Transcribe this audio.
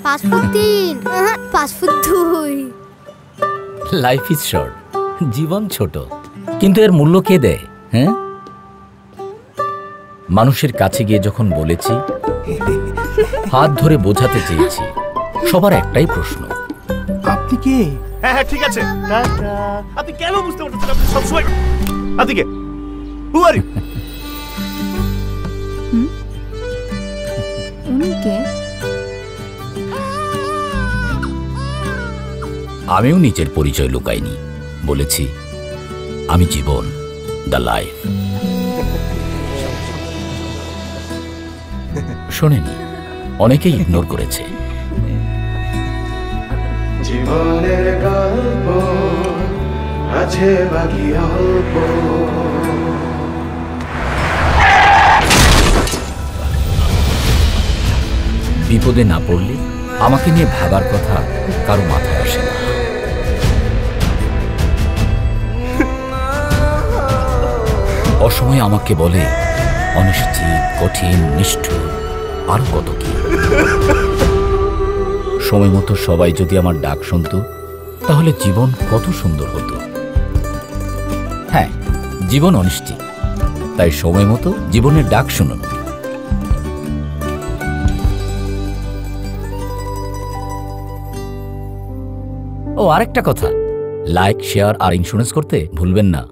5 foot 3, 5 foot 2। Life is short, জীবন ছোট, কিন্তু এর মূল্য কে দেয়? হ্যাঁ, মানুষের কাছে গিয়ে যখন বলেছি, হাত ধরে বোঝাতে চেয়েছি, সবার একটাই প্রশ্ন, আপনি কে? হ্যাঁ হ্যাঁ ঠিক আছে, আপনি কেন বুঝতে পারছেন? আপনি সবসময় আপনি কে? হু আর ইউ? উনি কে? আমিও নিজের পরিচয় লুকাইনি, বলেছি আমি জীবন, দ্য লাইফ। শোনেনি, অনেকেই ইগনোর করেছে। জীবনের গল্প আছে বাকি অল্প। বিপদে না পড়লে আমাকে নিয়ে ভাবার কথা কারো মাথায় আসে না। অসময়ে আমাকে বলে অনিশ্চিত, কঠিন, নিষ্ঠুর, আরো কত কি। সময় মতো সবাই যদি আমার ডাক শুনত, তাহলে জীবন কত সুন্দর হতো। হ্যাঁ, জীবন অনিশ্চিত, তাই সময় মতো জীবনের ডাক শুনুন। ও আরেকটা কথা, লাইক, শেয়ার আর ইন্স্যুরেন্স করতে ভুলবেন না।